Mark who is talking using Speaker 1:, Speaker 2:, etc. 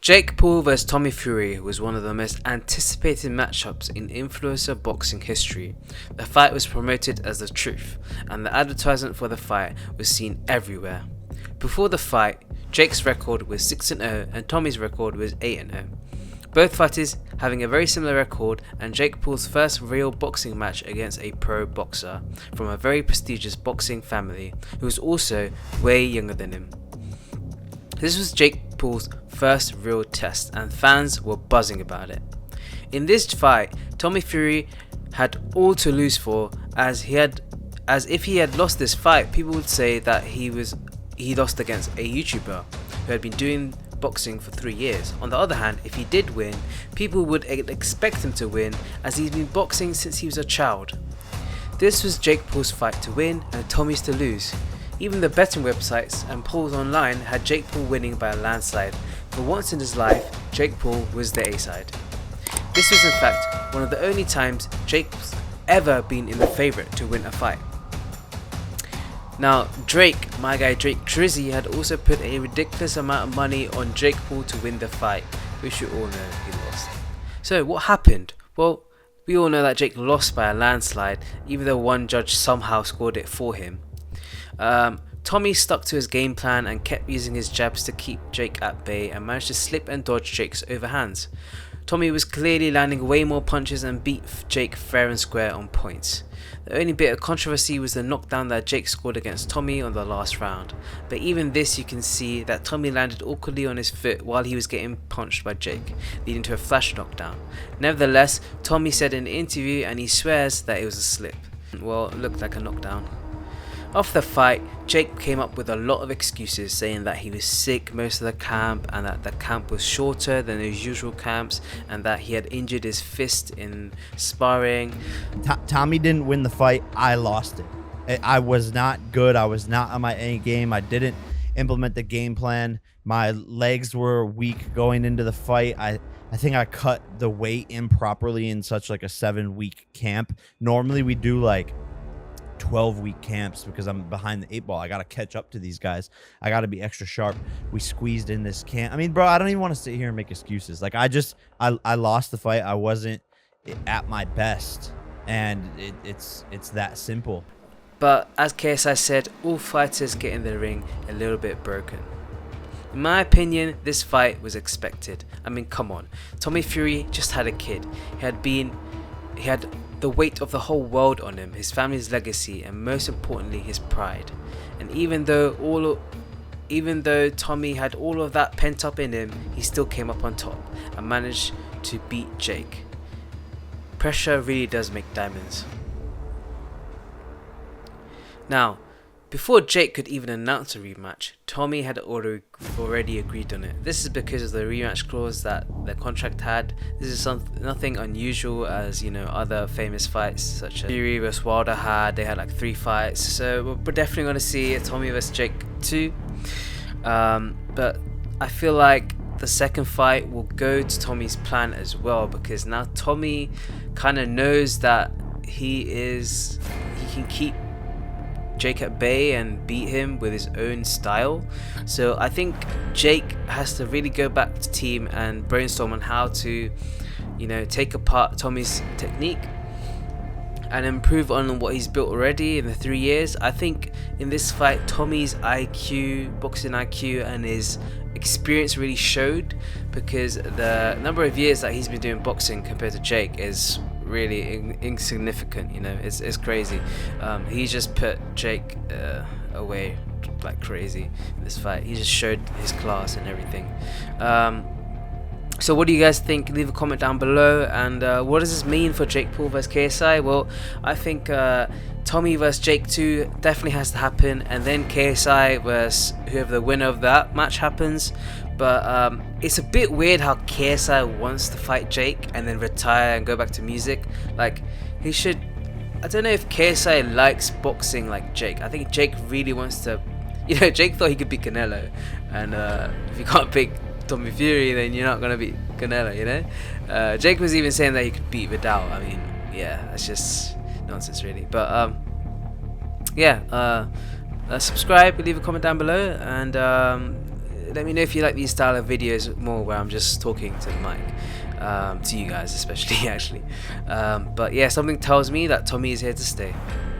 Speaker 1: Jake Paul vs Tommy Fury was one of the most anticipated matchups in influencer boxing history. The fight was promoted as the truth, and the advertisement for the fight was seen everywhere. Before the fight, Jake's record was 6-0 and Tommy's record was 8-0. Both fighters having a very similar record, and Jake Paul's first real boxing match against a pro boxer from a very prestigious boxing family who was also way younger than him. This was Jake Paul's first real test, and fans were buzzing about it. In this fight, Tommy Fury had all to lose for, as if he had lost this fight, people would say that he lost against a YouTuber who had been doing boxing for 3 years. On the other hand, if he did win, people would expect him to win, as he's been boxing since he was a child. This was Jake Paul's fight to win and Tommy's to lose. Even the betting websites and polls online had Jake Paul winning by a landslide. For once in his life, Jake Paul was the A-side. This was in fact one of the only times Jake's ever been in the favourite to win a fight. Now my guy Drake Drizzy, had also put a ridiculous amount of money on Jake Paul to win the fight, which you all know he lost. So what happened? Well, we all know that Jake lost by a landslide, even though one judge somehow scored it for him. Tommy stuck to his game plan and kept using his jabs to keep Jake at bay and managed to slip and dodge Jake's overhands. Tommy was clearly landing way more punches and beat Jake fair and square on points. The only bit of controversy was the knockdown that Jake scored against Tommy on the last round, but even this you can see that Tommy landed awkwardly on his foot while he was getting punched by Jake, leading to a flash knockdown. Nevertheless, Tommy said in an interview, and he swears, that it was a slip. Well, it looked like a knockdown. After the fight, Jake came up with a lot of excuses, saying that he was sick most of the camp and that the camp was shorter than his usual camps and that he had injured his fist in sparring.
Speaker 2: Tommy didn't win the fight, I lost it. I was not good, I was not on my A game, I didn't implement the game plan, my legs were weak going into the fight. I think I cut the weight improperly in such like a 7-week camp. Normally we do like 12-week camps because I'm behind the 8 ball. I got to catch up to these guys. I got to be extra sharp. We squeezed in this camp. I mean, bro, I don't even want to sit here and make excuses. Like, I lost the fight. I wasn't at my best, and it's that simple.
Speaker 1: But as KSI said, all fighters get in the ring a little bit broken. In my opinion, this fight was expected. I mean, come on. Tommy Fury just had a kid. He had the weight of the whole world on him, his family's legacy, and most importantly, his pride. And even though Tommy had all of that pent up in him, he still came up on top and managed to beat Jake. Pressure really does make diamonds. Now, before Jake could even announce a rematch, Tommy had already agreed on it. This is because of the rematch clause that the contract had. This is nothing unusual, as you know, other famous fights such as Fury vs Wilder had. They had like 3 fights, so we're definitely going to see Tommy vs Jake too. But I feel like the second fight will go to Tommy's plan as well, because now Tommy kind of knows that he can keep Jake at bay and beat him with his own style. So I think Jake has to really go back to team and brainstorm on how to, take apart Tommy's technique and improve on what he's built already in the 3 years. I think in this fight, Tommy's boxing IQ and his experience really showed, because the number of years that he's been doing boxing compared to Jake is really insignificant. It's crazy. He just put Jake away like crazy in this fight. He just showed his class and everything. So what do you guys think? Leave a comment down below. And what does this mean for Jake Paul vs KSI? Well, I think Tommy vs Jake 2 definitely has to happen, and then KSI versus whoever the winner of that match happens. But it's a bit weird how KSI wants to fight Jake and then retire and go back to music. Like, he should. I don't know if KSI likes boxing like Jake. I think Jake really wants to. Jake thought he could beat Canelo, and if you can't pick Tommy Fury, then you're not gonna beat Canelo. Jake was even saying that he could beat Vidal. I mean, yeah, that's just nonsense, really. But subscribe, leave a comment down below, and Let me know if you like these style of videos more where I'm just talking to the mic, to you guys especially actually. But yeah, something tells me that Tommy is here to stay.